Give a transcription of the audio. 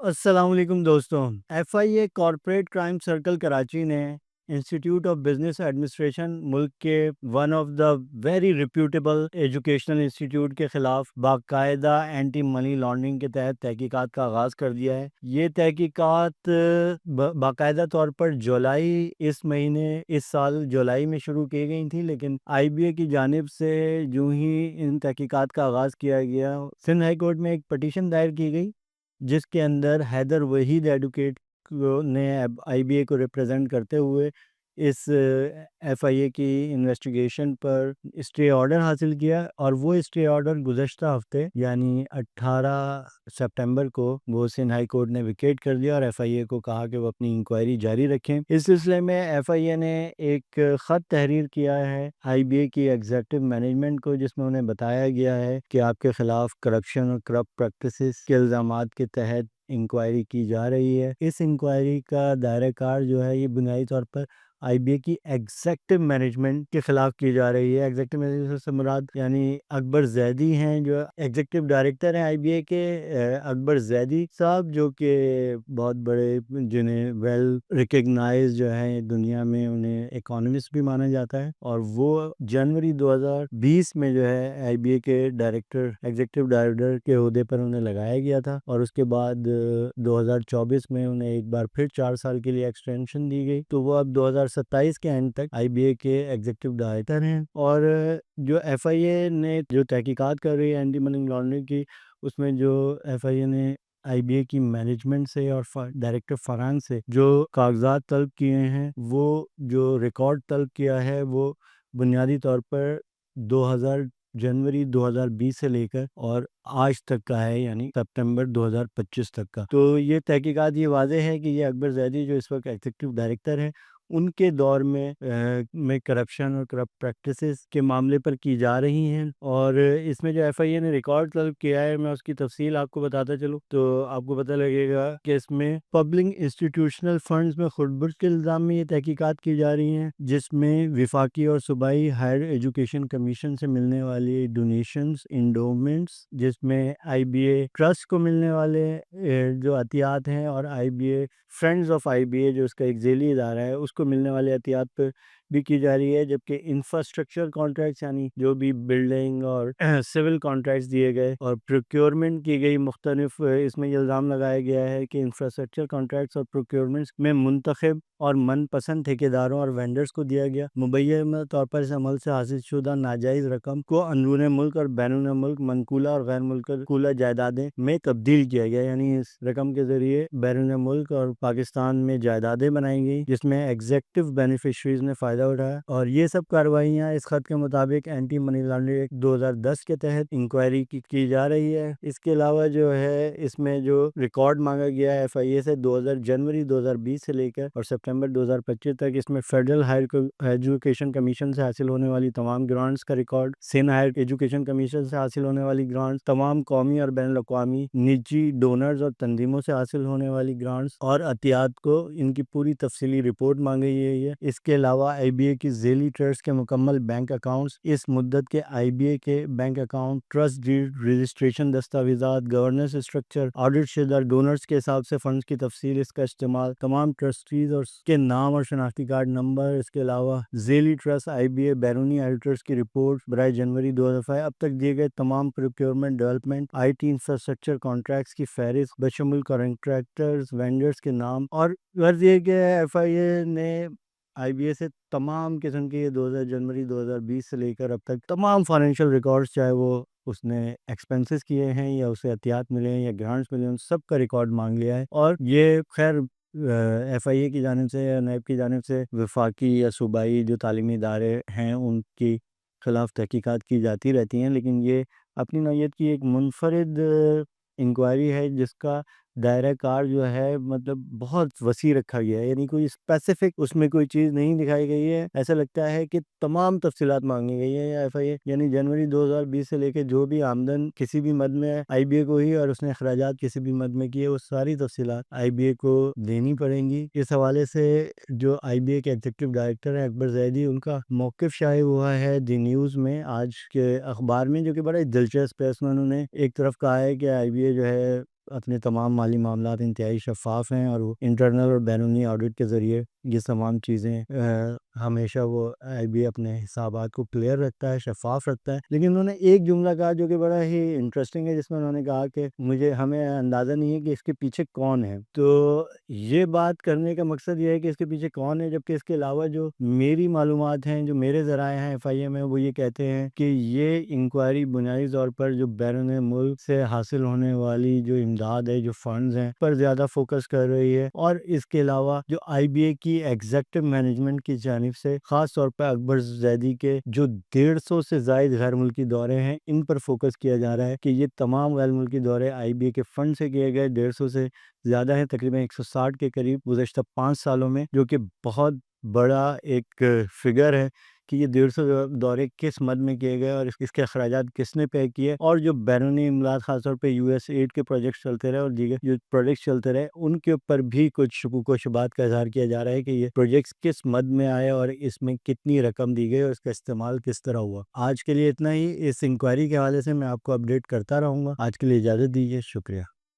السلام علیکم دوستوں، F I A corporate crime circle Karachi نے انسٹیٹیوٹ آف بزنس ایڈمنسٹریشن ملک کے one of the very reputable educational institute کے خلاف باقاعدہ اینٹی منی لانڈرنگ کے تحت تحقیقات کا آغاز کر دیا ہے۔ یہ تحقیقات باقاعدہ طور پر اس سال جولائی میں شروع کی گئی تھیں، لیکن آئی بی اے کی جانب سے جو ہی ان تحقیقات کا آغاز کیا گیا، سندھ ہائی کورٹ میں ایک پٹیشن دائر کی گئی جس کے اندر حیدر وحید ایڈوکیٹ نے آئی بی اے کو ریپرزینٹ کرتے ہوئے اس ایف آئی اے کی انویسٹیگیشن پر اسٹے آرڈر حاصل کیا، اور وہ اسٹے آرڈر گزشتہ ہفتے یعنی 18 سپٹمبر کو وہ سندھ ہائی کورٹ نے ویکیٹ کر دیا، اور ایف آئی اے کو کہا کہ وہ اپنی انکوائری جاری رکھیں۔ اس سلسلے میں ایف آئی اے نے ایک خط تحریر کیا ہے آئی بی اے کی ایگزیکٹو مینجمنٹ کو، جس میں انہیں بتایا گیا ہے کہ آپ کے خلاف کرپشن اور کرپٹ پریکٹسز کے الزامات کے تحت انکوائری کی جا رہی ہے۔ اس انکوائری کا دائرہ کار جو ہے یہ بنیادی طور پر آئی بی اے کی ایگزیکٹو مینجمنٹ کے خلاف کی جا رہی ہے۔ ایگزیکٹو مینجمنٹ سے مراد یعنی اکبر زیدی ہیں، جو ایگزیکٹو ڈائریکٹر ہیں آئی بی اے کے۔ اکبر زیدی صاحب جو کہ بہت بڑے، جنہیں ویل ریکگنائز جو ہیں دنیا میں، انہیں اکانومسٹ بھی مانا جاتا ہے، اور وہ جنوری 2020 میں جو ہے آئی بی اے کے ایگزیکٹو ڈائریکٹر کے عہدے پر انہیں لگایا گیا تھا، اور اس کے بعد 2024 میں انہیں ایک بار پھر 4 سال کے لیے ایکسٹینشن دی گئی، تو وہ اب 2027 کے اینڈ تک آئی بی اے کے ایگزیکٹو ڈائریکٹر ہیں۔ اور جو ایف آئی اے نے جو تحقیقات کر رہی ہے اینٹی منی لانڈرنگ کی، اس میں جو ایف آئی اے نے آئی بی اے کی مینجمنٹ سے اور ڈائریکٹر فائنانس سے جو کاغذات طلب کیے ہیں، وہ جو ریکارڈ طلب کیا ہے، وہ بنیادی طور پر جنوری 2020 سے لے کر اور آج تک کا ہے، یعنی سپٹمبر 2025 تک کا۔ تو یہ تحقیقات یہ واضح ہے کہ یہ اکبر زیدی جو اس وقت ایگزیکٹو ڈائریکٹر ہیں، ان کے دور میں کرپشن اور کرپٹ پریکٹسز کے معاملے پر کی جا رہی ہیں۔ اور اس میں جو ایف آئی اے نے ریکارڈ طلب کیا ہے، میں اس کی تفصیل آپ کو بتاتا چلوں تو آپ کو پتہ لگے گا کہ اس میں پبلک انسٹیٹیوشنل فنڈز میں خردبرد کے الزام میں یہ تحقیقات کی جا رہی ہیں، جس میں وفاقی اور صوبائی ہائر ایجوکیشن کمیشن سے ملنے والی ڈونیشنز، انڈومنٹس، جس میں آئی بی اے ٹرسٹ کو ملنے والے جو عطیات ہیں، اور I B A friends of I B A جو اس کا ایک ذیلی ادارہ ہے، اس کو ملنے والے عطیات پر بھی کی جا رہی ہے، جبکہ انفراسٹرکچر کانٹریکٹس یعنی جو بھی بلڈنگ اور سول کانٹریکٹس دیے گئے اور پروکیورمنٹ کی گئی مختلف، اس میں یہ الزام لگایا گیا ہے کہ انفراسٹرکچر کانٹریکٹس اور پروکیورمنٹس میں منتخب اور من پسند ٹھیکیداروں اور وینڈرز کو دیا گیا مبینہ طور پر اس عمل سے حاصل شدہ ناجائز رقم کو اندرون ملک اور بیرون ملک منقولہ اور غیر منقولہ جائیدادیں میں تبدیل کیا گیا، یعنی اس رقم کے ذریعے بیرون ملک اور پاکستان میں جائیدادیں بنائی گئی، جس میں ایگزیکٹو بینیفیشریز نے فائدہ اٹھایا۔ اور یہ سب کارروائیاں اس خط کے مطابق اینٹی منی لانڈرنگ ایکٹ 2010 کے تحت انکوائری کی جا رہی ہے۔ اس کے علاوہ جو ہے اس میں جو ریکارڈ مانگا گیا ہے ایف آئی اے سے جنوری 2020 سے لے کر اور سپٹمبر 2025 تک، اس میں فیڈرل ہائر ایجوکیشن کمیشن سے حاصل ہونے والی تمام گرانٹس کا record, Sindh higher education commission سے حاصل ہونے والی گرانٹس، تمام قومی اور بین الاقوامی نجی ڈونرز اور تنظیموں سے حاصل ہونے والی گرانٹس اور عطیات کو ان کی پوری تفصیلی رپورٹ مانگی گئی ہے۔ اس کے علاوہ آئی بی اے کی ذیلی ٹرسٹ کے مکمل بینک اکاؤنٹس، اس مدت کے آئی بی اے کے bank account, trust deed, registration دستاویزات، گورننس اسٹرکچر، آڈٹ شدہ ڈونرز کے حساب سے فنڈز کی تفصیل، اس کا استعمال، تمام ٹرسٹیز اور اس کے نام اور شناختی کارڈ نمبر، اس کے علاوہ ذیلی ٹرسٹ آئی بی اے بیرونی ایڈیٹرز کی رپورٹ برائے جنوری 2005 اب تک دیے گئے تمام procurement, development, I T infrastructure contracts کی فہرست بشمول کانٹریکٹرز، وینڈرز کے نام۔ اور غرض یہ کہ ایف آئی اے نے آئی بی اے سے تمام قسم کے جنوری 2020 سے لے کر اب تک تمام فائنینشیل ریکارڈز، چاہے وہ اس نے ایکسپنسز کیے ہیں یا اسے عطیات ملے ہیں یا گرانٹس ملے ہیں، ان سب کا ریکارڈ مانگ لیا ہے۔ اور یہ خیر ایف آئی اے کی جانب سے یا نیب کی جانب سے وفاقی یا صوبائی جو تعلیمی ادارے ہیں ان کی خلاف تحقیقات کی جاتی رہتی ہیں، لیکن یہ اپنی نوعیت کی ایک منفرد انکوائری ہے جس کا دائرہ کار جو ہے مطلب بہت وسیع رکھا گیا ہے، یعنی کوئی اسپیسیفک اس میں کوئی چیز نہیں دکھائی گئی ہے۔ ایسا لگتا ہے کہ تمام تفصیلات مانگی گئی ہیں ایف آئی اے، یعنی جنوری 2020 سے لے کے جو بھی آمدن کسی بھی مد میں آئی بی اے کو ہی اور اس نے اخراجات کسی بھی مد میں کیے، وہ ساری تفصیلات آئی بی اے کو دینی پڑیں گی۔ اس حوالے سے جو آئی بی اے کے ایگزیکٹو ڈائریکٹر ہیں اکبر زیدی، ان کا موقف شائع ہوا ہے دی نیوز میں، آج کے اخبار میں، جو کہ بڑا دلچسپ ہے۔ اس میں انہوں نے ایک طرف کہا ہے کہ آئی بی اے جو ہے اپنے تمام مالی معاملات انتہائی شفاف ہیں، اور وہ انٹرنل اور بیرونی آڈٹ کے ذریعے یہ تمام چیزیں ہمیشہ وہ آئی بی اپنے حسابات کو کلیئر رکھتا ہے، شفاف رکھتا ہے۔ لیکن انہوں نے ایک جملہ کہا جو کہ بڑا ہی انٹرسٹنگ ہے، جس میں انہوں نے کہا کہ ہمیں اندازہ نہیں ہے کہ اس کے پیچھے کون ہے۔ تو یہ بات کرنے کا مقصد یہ ہے کہ اس کے پیچھے کون ہے، جبکہ اس کے علاوہ جو میری معلومات ہیں، جو میرے ذرائع ہیں ایف آئی اے میں، وہ یہ کہتے ہیں کہ یہ انکوائری بنیادی طور پر جو بیرون ملک سے حاصل ہونے والی جو امداد ہے، جو فنڈز ہیں، پر زیادہ فوکس کر رہی ہے، اور اس کے علاوہ جو آئی بی اے کی ایگزیکٹو مینجمنٹ کی جانب سے خاص طور پر اکبر زیدی کے جو 150 سے زائد غیر ملکی دورے ہیں، ان پر فوکس کیا جا رہا ہے کہ یہ تمام غیر ملکی دورے آئی بی اے کے فنڈ سے کیے گئے، 150 سے زیادہ ہیں، تقریباً 160 کے قریب گزشتہ 5 سالوں میں، جو کہ بہت بڑا ایک فگر ہے کہ یہ 150 دورے کس مد میں کیے گئے اور اس کے اخراجات کس نے پے کیے، اور جو بیرونی امداد خاص طور پہ یو ایس ایڈ کے پروجیکٹس چلتے رہے اور دیگر جو پروجیکٹس چلتے رہے، ان کے اوپر بھی کچھ شکوک و شبہات کا اظہار کیا جا رہا ہے کہ یہ پروجیکٹس کس مد میں آئے اور اس میں کتنی رقم دی گئی اور اس کا استعمال کس طرح ہوا۔ آج کے لیے اتنا ہی۔ اس انکوائری کے حوالے سے میں آپ کو اپڈیٹ کرتا رہوں گا۔ آج کے لیے اجازت دیجیے، شکریہ۔